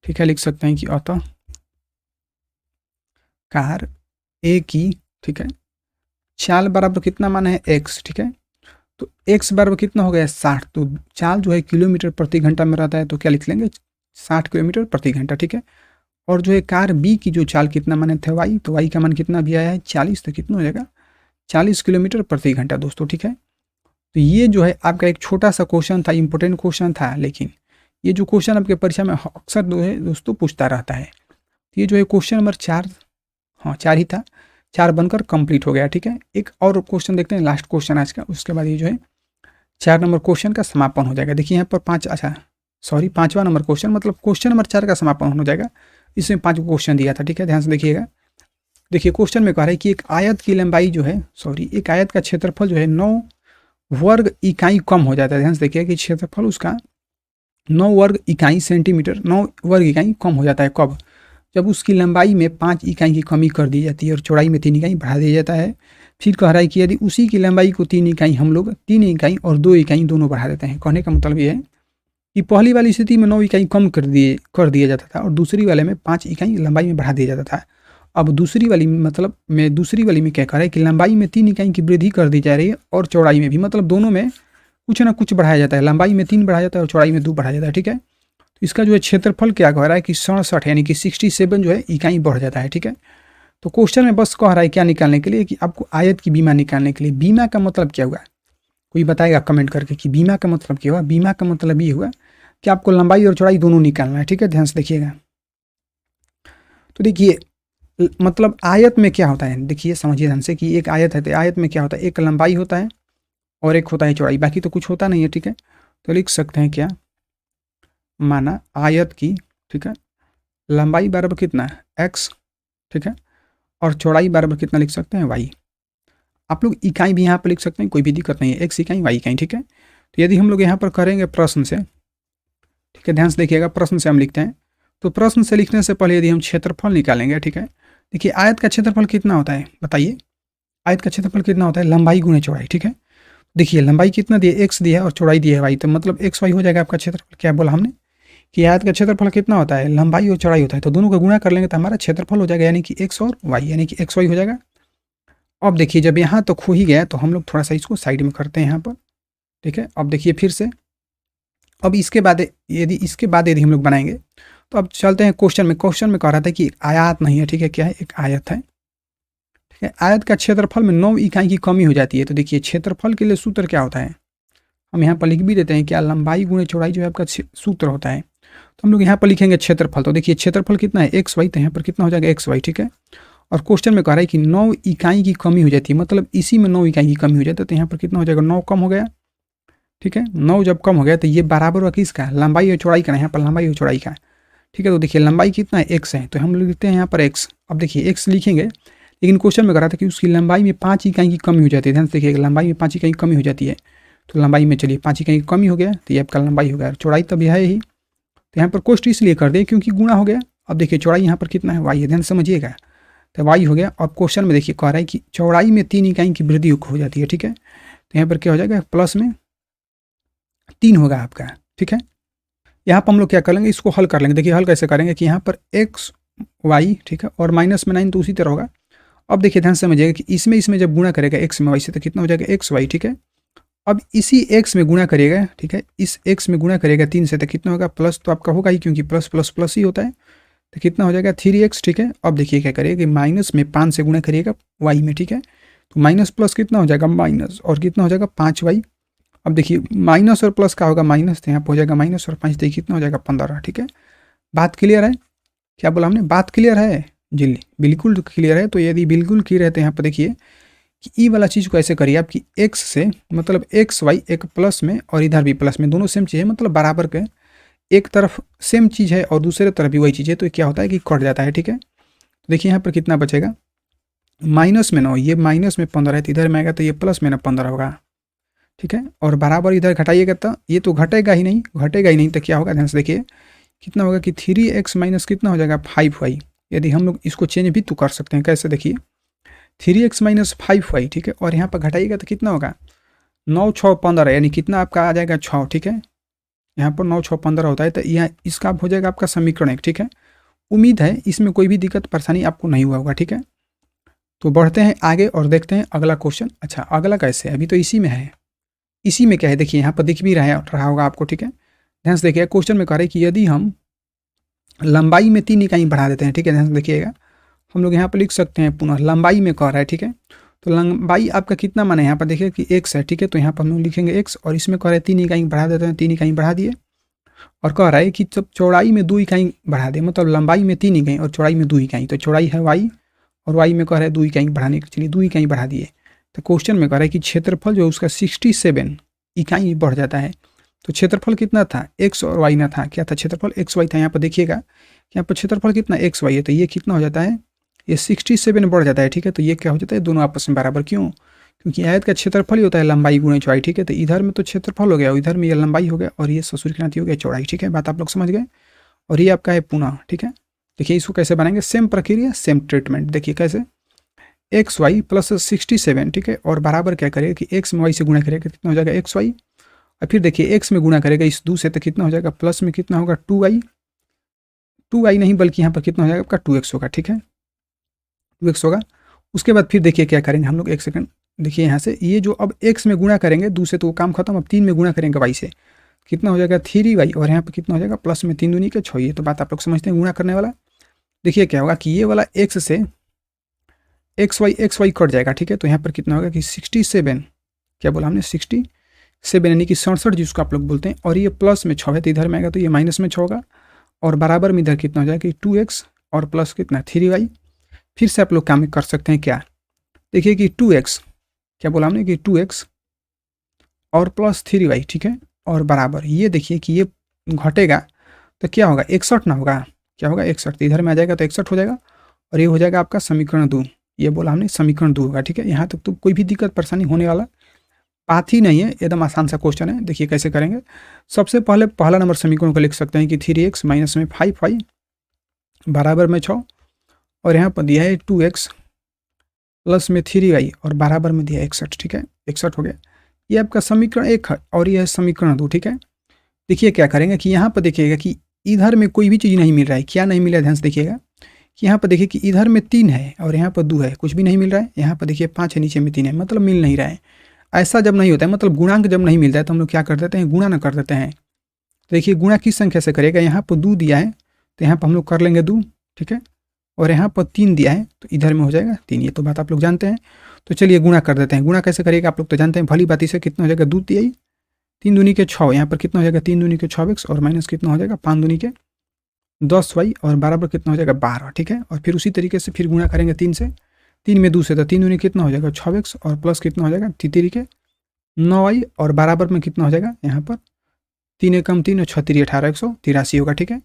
ठीक है। लिख सकते हैं कि अतः कार ए की, ठीक है, चाल बराबर कितना माना है एक्स, ठीक है। तो एक्स बराबर कितना हो गया 60, तो चाल जो है किलोमीटर प्रति घंटा में रहता है, तो क्या लिख लेंगे 60 किलोमीटर प्रति घंटा, ठीक है। और जो है कार बी की जो चाल कितना माने थे वाई, तो वाई का मान कितना भी आया है 40, तो कितना हो जाएगा 40 किलोमीटर प्रति घंटा दोस्तों, ठीक है। तो ये जो है आपका एक छोटा सा क्वेश्चन था, इंपॉर्टेंट क्वेश्चन था, लेकिन ये जो क्वेश्चन आपके परीक्षा में अक्सर जो है दोस्तों पूछता रहता है। ये जो है क्वेश्चन नंबर 4, हाँ 4 ही था, 4 बनकर कंप्लीट हो गया, ठीक है। एक और क्वेश्चन देखते हैं, लास्ट क्वेश्चन आज का, उसके बाद ये जो है 4 नंबर क्वेश्चन का समापन हो जाएगा। देखिए यहाँ पर 5वां नंबर क्वेश्चन, मतलब क्वेश्चन नंबर 4 का समापन हो जाएगा। इसमें 5 क्वेश्चन दिया था, ठीक है, ध्यान से देखिएगा। देखिए क्वेश्चन में कह रहा है कि एक आयत की लंबाई जो है, एक आयत का क्षेत्रफल जो है 9 वर्ग इकाई कम हो जाता है। ध्यान से देखिए कि क्षेत्रफल उसका 9 वर्ग इकाई सेंटीमीटर, 9 वर्ग इकाई कम हो जाता है, कब, जब उसकी लंबाई में 5 इकाई की कमी कर दी जाती है और चौड़ाई में 3 इकाई बढ़ा दिया जाता है। फिर कह रहा है कि यदि उसी की लंबाई को 3 इकाई हम लोग 3 इकाई और 2 इकाई दोनों बढ़ा देते हैं। कहने का मतलब ये है कि पहली वाली स्थिति में 9 इकाई कम कर दिया जाता था और दूसरी वाले में 5 इकाई लंबाई में बढ़ा दिया जाता था। अब दूसरी वाली में क्या कर रहा है कि लंबाई में 3 इकाई की वृद्धि कर दी जा रही है और चौड़ाई में भी, मतलब दोनों में कुछ ना कुछ बढ़ाया जाता है, लंबाई में 3 बढ़ाया जाता है और चौड़ाई में 2 बढ़ाया जाता है, ठीक है। तो इसका जो है क्षेत्रफल क्या कह रहा है कि 67 यानी कि 67 जो है इकाई बढ़ जाता है, ठीक है। तो क्वेश्चन में बस कह रहा है क्या निकालने के लिए कि आपको आयत की बीमा निकालने के लिए। बीमा का मतलब क्या हुआ, कोई बताएगा कमेंट करके कि बीमा का मतलब क्या हुआ। बीमा का मतलब ये हुआ कि आपको लंबाई और चौड़ाई दोनों निकालना है, ठीक है, ध्यान से देखिएगा। तो देखिए मतलब आयत में क्या होता है, देखिए समझिए ध्यान से कि एक आयत है, तो आयत में क्या होता है, एक लंबाई होता है और एक होता है चौड़ाई, बाकी तो कुछ होता नहीं है, ठीक है। तो लिख सकते हैं क्या, माना आयत की, ठीक है, लंबाई बराबर कितना है x, ठीक है, और चौड़ाई बराबर कितना लिख सकते हैं y। आप लोग इकाई भी यहाँ पर लिख सकते हैं, कोई भी दिक्कत नहीं है, x इकाई y इकाई, ठीक है। तो यदि हम लोग यहाँ पर करेंगे प्रश्न से, ठीक है, ध्यान से देखिएगा, प्रश्न से हम लिखते हैं। तो प्रश्न से लिखने से पहले यदि हम क्षेत्रफल निकालेंगे, ठीक है, देखिए आयत का क्षेत्रफल कितना होता है बताइए, आयत का क्षेत्रफल कितना होता है, लंबाई गुणे चौड़ाई, ठीक है। देखिए लंबाई कितना दिया x दिया है और चौड़ाई दिया है y, तो मतलब x y हो जाएगा आपका क्षेत्रफल। क्या बोला हमने कि आयत का क्षेत्रफल कितना होता है, लंबाई और चौड़ाई होता है, तो दोनों का गुणा कर लेंगे तो हमारा क्षेत्रफल हो जाएगा, यानी कि x और y, यानी कि x y हो जाएगा। अब देखिए जब यहाँ तो खो ही गया तो हम लोग थोड़ा सा इसको साइड में करते हैं यहाँ पर, ठीक है। अब देखिए फिर से, अब इसके बाद यदि हम लोग बनाएंगे तो अब चलते हैं क्वेश्चन में। क्वेश्चन में कह रहा था कि आयत नहीं है, ठीक है, क्या है, एक आयत है, ठीक है। आयत का क्षेत्रफल में 9 इकाई की कमी हो जाती है। तो देखिए क्षेत्रफल के लिए सूत्र क्या होता है, हम यहाँ पर लिख भी देते हैं क्या, लंबाई गुणे चौड़ाई जो है आपका सूत्र होता है। तो हम लोग यहाँ पर लिखेंगे क्षेत्रफल। तो देखिए क्षेत्रफल कितना है एक्स वाई, तो यहाँ पर कितना हो जाएगा एक्स वाई, ठीक है। और क्वेश्चन में कह रहा है कि 9 इकाई की कमी हो जाती है, मतलब इसी में 9 इकाई की कमी हो जाती है, तो यहाँ पर कितना हो जाएगा 9 कम हो गया, ठीक है। 9 जब कम हो गया तो ये बराबर हुआ किसका, लंबाई और चौड़ाई का, यहाँ पर लंबाई और चौड़ाई का, ठीक है। तो देखिए लंबाई कितना है एक्स है, तो हम लोग लिखते हैं यहाँ पर एक्स। अब देखिए एक्स लिखेंगे, लेकिन क्वेश्चन में कह रहा था कि उसकी लंबाई में 5 इकाई की कमी हो जाती है। ध्यान से देखिए लंबाई में 5 इकाई की कमी हो जाती है, तो लंबाई में चलिए 5 इकाई की कमी हो गया, तो ये आपका लंबाई हो गया। चौड़ाई तब यह है ही, तो यहाँ पर कोष्ट इसलिए कर दे क्योंकि गुणा हो गया। अब देखिए चौड़ाई यहाँ पर कितना है वाई है, ध्यान समझिएगा, तो वाई हो गया। अब क्वेश्चन में देखिए कह रहा है कि चौड़ाई में 3 इकाई की वृद्धि हो जाती है, ठीक है। तो यहाँ पर क्या हो जाएगा, प्लस में 3 होगा आपका, ठीक है। यहाँ पर हम लोग क्या कर लेंगे, इसको हल कर लेंगे। देखिए हल कैसे करेंगे कि यहाँ पर एक्स वाई, ठीक है, और माइनस में 9 तो उसी तरह होगा। अब देखिए ध्यान से समझिएगा कि इसमें जब गुणा करेगा एक्स में वाई से, तो कितना हो जाएगा एक्स वाई, ठीक है। अब इसी एक्स में गुणा करिएगा, ठीक है, इस एक्स में गुणा करिएगा 3 से, तो कितना होगा प्लस, तो आपका होगा ही क्योंकि प्लस प्लस प्लस ही होता है, तो कितना हो जाएगा 3x, ठीक है। अब देखिए क्या करिएगा कि माइनस में 5 से गुणा करिएगा वाई में, ठीक है, तो माइनस प्लस कितना हो जाएगा माइनस, और कितना हो जाएगा 5y। अब देखिए माइनस और प्लस का होगा माइनस, तो यहाँ पर हो जाएगा माइनस और 5, देखिए कितना हो जाएगा 15, ठीक है। बात क्लियर है, क्या बोला हमने, बात क्लियर है जी, बिल्कुल क्लियर है। तो यदि बिल्कुल क्लियर है तो यहाँ पर देखिए कि ई वाला चीज़ को ऐसे करिए आपकी एक्स से, मतलब एक्स वाई एक प्लस में और इधर भी प्लस में, दोनों सेम चीज़ है, मतलब बराबर के, एक तरफ सेम चीज़ है और दूसरे तरफ भी वही चीज़ है, तो क्या होता है कि कट जाता है, ठीक है। तो देखिए यहाँ पर कितना बचेगा, माइनस में 9, ये माइनस में 15 है, तो इधर में आएगा तो ये प्लस में 15 होगा, ठीक है। और बराबर इधर घटाइएगा तो ये तो घटेगा ही नहीं, तो क्या होगा, ध्यान से देखिए कितना होगा कि 3x माइनस कितना हो जाएगा 5y। यदि हम लोग इसको चेंज भी तो कर सकते हैं, कैसे देखिए 3x माइनस 5y, ठीक है, और यहाँ पर घटाइएगा तो कितना होगा 9 6 15, यानी कितना आपका आ जाएगा 6, ठीक है। यहाँ पर 9 6 15 होता है, तो यह इसका हो जाएगा आपका समीकरण 1, ठीक है। उम्मीद है इसमें कोई भी दिक्कत परेशानी आपको नहीं हुआ होगा, ठीक है। तो बढ़ते हैं आगे और देखते हैं अगला क्वेश्चन। अच्छा अगला कैसे, अभी तो इसी में है, इसी में क्या है देखिए यहाँ पर दिख भी रहा होगा आपको, ठीक है। ध्यान से देखिए क्वेश्चन में कह रहे हैं कि यदि हम लंबाई में 3 इकाई बढ़ा देते हैं, ठीक है, ध्यान से देखिएगा, हम लोग यहाँ पर लिख सकते हैं पुनः लंबाई में कह रहा है, ठीक है। तो लंबाई आपका कितना माने यहाँ पर देखिए कि x है, ठीक है, तो यहाँ पर हम लोग लिखेंगे x, और इसमें कह रहे हैं 3 इकाई बढ़ा देते हैं, 3 इकाई बढ़ा दिए, और कह रहा है कि जब चौड़ाई में 2 इकाई बढ़ा दे, मतलब लंबाई में 3 इकाई और चौड़ाई में 2 इकाई, तो चौड़ाई है y और y में कह रहा है 2 इकाई बढ़ाने के, चलिए 2 इकाई बढ़ा दिए। तो क्वेश्चन में कह रहा है कि क्षेत्रफल जो है उसका 67 इकाई बढ़ जाता है। तो क्षेत्रफल कितना था, x और y ना था, क्या था क्षेत्रफल x y था। यहाँ पर देखिएगा यहाँ पर क्षेत्रफल कितना x y है, तो ये कितना हो जाता है, ये 67 बढ़ जाता है, ठीक है। तो ये क्या हो जाता है, दोनों आपस में बराबर, क्यों, क्योंकि आयत का क्षेत्रफल ही होता है लंबाई गुणे चौड़ाई, ठीक है। तो इधर में तो क्षेत्रफल हो गया, इधर में ये लंबाई हो गया, और ये ससुर की नाती हो गया चौड़ाई, ठीक है। बात आप लोग समझ गए। और ये आपका है पुनः, ठीक है। देखिए इसको कैसे बनाएंगे, सेम प्रक्रिया सेम ट्रीटमेंट। देखिए कैसे, एक्स वाई प्लस 67, ठीक है, और बराबर क्या करेगा कि एक्स में वाई से गुणा करेगा, कितना हो जाएगा एक्स वाई, और फिर देखिए एक्स में गुणा करेगा इस 2 से, तो कितना हो जाएगा प्लस में कितना होगा 2y नहीं बल्कि यहाँ पर कितना हो जाएगा आपका 2x होगा, ठीक है, 2x होगा। उसके बाद फिर देखिए क्या करेंगे हम लोग, एक सेकंड, देखिए यहाँ से ये जो अब x में गुणा करेंगे 2 से तो वो काम खत्म, अब 3 में गुणा करेंगे y से, कितना हो जाएगा 3y, और यहाँ पर कितना हो जाएगा प्लस में 3 दूनी के 6। ये तो बात आप लोग समझते हैं गुणा करने वाला। देखिए क्या होगा कि ये वाला x से एक्स वाई कट जाएगा, ठीक है। तो यहाँ पर कितना होगा कि 67, क्या बोला हमने 67 यानी कि 67 जिसको आप लोग बोलते हैं, और ये प्लस में 6 है, तो इधर में आएगा तो ये माइनस में 6 होगा, और बराबर में इधर कितना हो जाएगा कि 2x और प्लस कितना 3y। फिर से आप लोग काम कर सकते हैं क्या, देखिए कि 2x, क्या बोला हमने कि 2x और प्लस 3y, ठीक है, और बराबर ये देखिए कि ये घटेगा तो क्या होगा 61 ना होगा, क्या होगा 61, तो इधर में आ जाएगा तो 61 हो जाएगा, और ये हो जाएगा आपका समीकरण 2। ये बोला हमने समीकरण 2 होगा, ठीक है। यहाँ तक तो कोई भी दिक्कत परेशानी होने वाला बात ही नहीं है, एकदम आसान सा क्वेश्चन है। देखिए कैसे करेंगे, सबसे पहले पहला नंबर समीकरण को लिख सकते हैं कि 3x माइनस में 5y बराबर में 6, और यहाँ पर दिया है 2x प्लस में 3y और बराबर में दिया है 61, ठीक है, 61 हो गया। ये आपका समीकरण 1 है, और ये है समीकरण 2, ठीक है। देखिए क्या करेंगे कि यहाँ पर देखिएगा कि इधर में कोई भी चीज़ नहीं मिल रहा है, क्या नहीं मिला है, ध्यान से देखिएगा कि यहाँ पर देखिए कि इधर में 3 है और यहाँ पर 2 है, कुछ भी नहीं मिल रहा है। यहाँ पर देखिए 5 है, नीचे में 3 है, मतलब मिल नहीं रहा है। ऐसा जब नहीं होता है, मतलब गुणांक जब नहीं मिलता है, तो हम लोग क्या कर देते हैं, गुणा न कर देते हैं। तो देखिए गुणा किस संख्या से करेगा, यहाँ पर 2 दिया है तो यहाँ पर हम लोग कर लेंगे 2, ठीक है, और यहाँ पर 3 दिया है तो इधर में हो जाएगा 3। ये तो बात आप लोग जानते हैं। तो चलिए गुणा कर देते हैं। गुणा कैसे करेगा आप लोग तो जानते हैं, भली बात से कितना हो जाएगा 2 तिहाई 3 दूनी के 6, यहाँ पर कितना हो जाएगा 3 दूनी के 6x और माइनस कितना हो जाएगा 5 दूनी के 10y और बराबर कितना हो जाएगा 12, ठीक है। और फिर उसी तरीके से फिर गुणा करेंगे 3 से, 3 में 2 से, तो 3 दूनी कितना हो जाएगा 6x और प्लस कितना हो जाएगा 3 के 9y और बराबर में कितना हो जाएगा यहाँ पर 3 कम 3 और 6 3 18 183 होगा, ठीक है।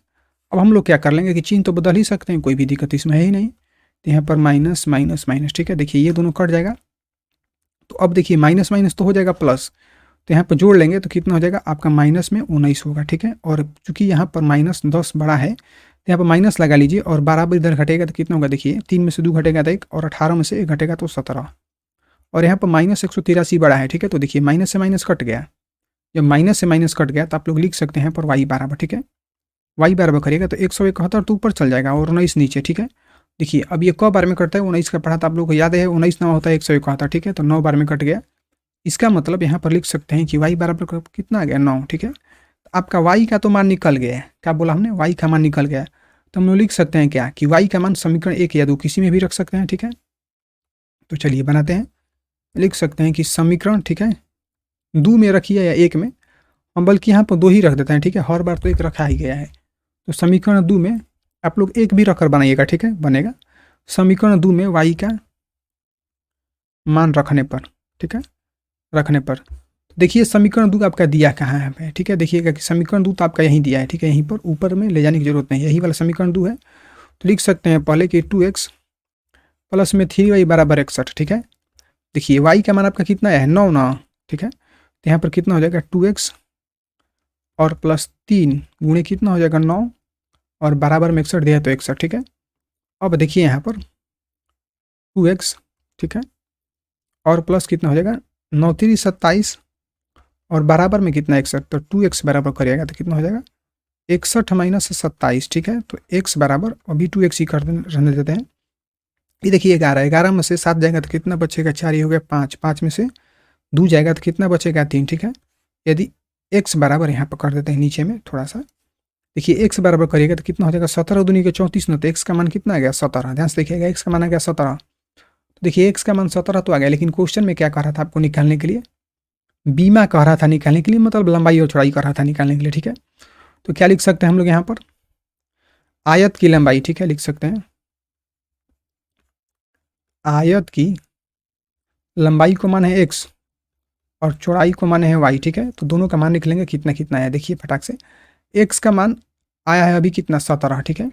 अब हम लोग क्या कर लेंगे कि चिन्ह तो बदल ही सकते हैं, कोई भी दिक्कत इसमें है ही नहीं। तो यहाँ पर माइनस माइनस माइनस, ठीक है। देखिए ये दोनों कट जाएगा, तो अब देखिए माइनस माइनस तो हो जाएगा प्लस, तो यहाँ पर जोड़ लेंगे तो कितना हो जाएगा आपका माइनस में 19 होगा, ठीक है। और चूंकि यहाँ पर माइनस 10 बड़ा है तो यहाँ पर माइनस लगा लीजिए और बराबर इधर घटेगा तो कितना होगा देखिए 3 में से 2 घटेगा तो 1 और 18 में से 1 घटेगा तो 17, और यहाँ पर माइनस 183 बड़ा है, ठीक है। तो देखिए माइनस से माइनस कट गया, जब माइनस से माइनस कट गया तो आप लोग लिख सकते हैं यहाँ पर y बराबर, ठीक है। y बराबर करिएगा तो 171 तो ऊपर चल जाएगा और 19 नीचे, ठीक है। देखिए अब ये क बार में कटता है, 19 का पढ़ा था आप लोग को याद है, 19 ना होता है 171, ठीक है। तो 9 बार में कट गया, इसका मतलब यहाँ पर लिख सकते हैं कि y बराबर कितना आ गया 9, ठीक है। आपका y का तो मान निकल गया है, क्या बोला हमने, y का मान निकल गया है, तो हम लोग लिख सकते हैं क्या कि y का मान समीकरण 1 या 2 किसी में भी रख सकते हैं, ठीक है। तो चलिए बनाते हैं, लिख सकते हैं कि समीकरण, ठीक है, 2 में रखिए या 1 में, हम बल्कि यहाँ पर 2 ही रख देते हैं, ठीक है। हर बार तो 1 रखा ही गया है, तो समीकरण 2 में आप लोग 1 भी रखकर बनाइएगा, ठीक है, बनेगा समीकरण 2 में y का मान रखने पर, ठीक है, रखने पर देखिए समीकरण 2 आपका दिया कहाँ है, ठीक है। देखिएगा कि समीकरण 2 तो आपका यहीं दिया है, ठीक है, यहीं पर ऊपर में ले जाने की जरूरत नहीं, यही वाला समीकरण 2 है। तो लिख सकते हैं पहले कि 2x प्लस में 3y बराबर 61, ठीक है। देखिए y का मान आपका कितना है 9 ना, ठीक है। तो यहाँ पर कितना हो जाएगा 2x और प्लस 3 गुणे कितना हो जाएगा 9 और बराबर में 61 दिया तो 61, ठीक है। अब देखिए यहाँ पर 2x, ठीक है, और प्लस कितना हो जाएगा 9 3 27 और बराबर में कितना 61, तो 2x बराबर करिएगा तो कितना हो जाएगा 61 माइनस 27, ठीक है। तो x बराबर अभी 2x ही कर रहने देते हैं। ये देखिए 11 में से 7 जाएगा तो कितना बचेगा 4, ये हो गया 5, 5 में से 2 जाएगा तो कितना बचेगा 3, ठीक है। यदि x बराबर यहाँ पर कर देते हैं नीचे में थोड़ा सा, देखिए x बराबर करिएगा तो कितना हो जाएगा 17 दूनी के 34 ना, तो x का मान कितना आ गया 17, ध्यान से देखिएगा x का मान आ गया 17। तो देखिए x का मान 17 तो आ गया, लेकिन क्वेश्चन में क्या कह रहा था आपको निकालने के लिए, बीमा कह रहा था निकालने के लिए, मतलब लंबाई और चौड़ाई कह रहा था निकालने के लिए, ठीक है। तो क्या लिख सकते हैं हम लोग यहाँ पर आयत की लंबाई, ठीक है, लिख सकते हैं आयत की लंबाई को मान है x और चौड़ाई को मान है y, ठीक है। तो दोनों का मान निकलेंगे कितना कितना है, देखिए फटाक से x का मान आया है अभी कितना 17, ठीक है।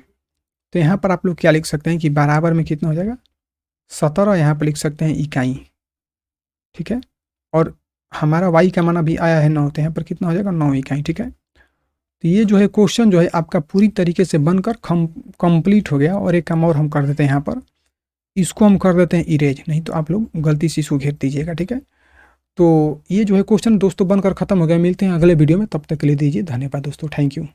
तो यहाँ पर आप लोग क्या लिख सकते हैं कि बराबर में कितना हो जाएगा 17, यहाँ पर लिख सकते हैं इकाई, ठीक है। और हमारा y का मान अभी आया है 9, तो यहाँ पर कितना हो जाएगा 9 इकाई, ठीक है। तो ये जो है क्वेश्चन जो है आपका पूरी तरीके से बनकर कंप्लीट हो गया। और एक काम और हम कर देते हैं यहाँ पर, इसको हम कर देते हैं इरेज, नहीं तो आप लोग गलती से इसको घेर दीजिएगा, ठीक है। तो ये जो है क्वेश्चन दोस्तों बनकर खत्म हो गया, मिलते हैं अगले वीडियो में, तब तक के लिए दीजिए धन्यवाद दोस्तों, थैंक यू।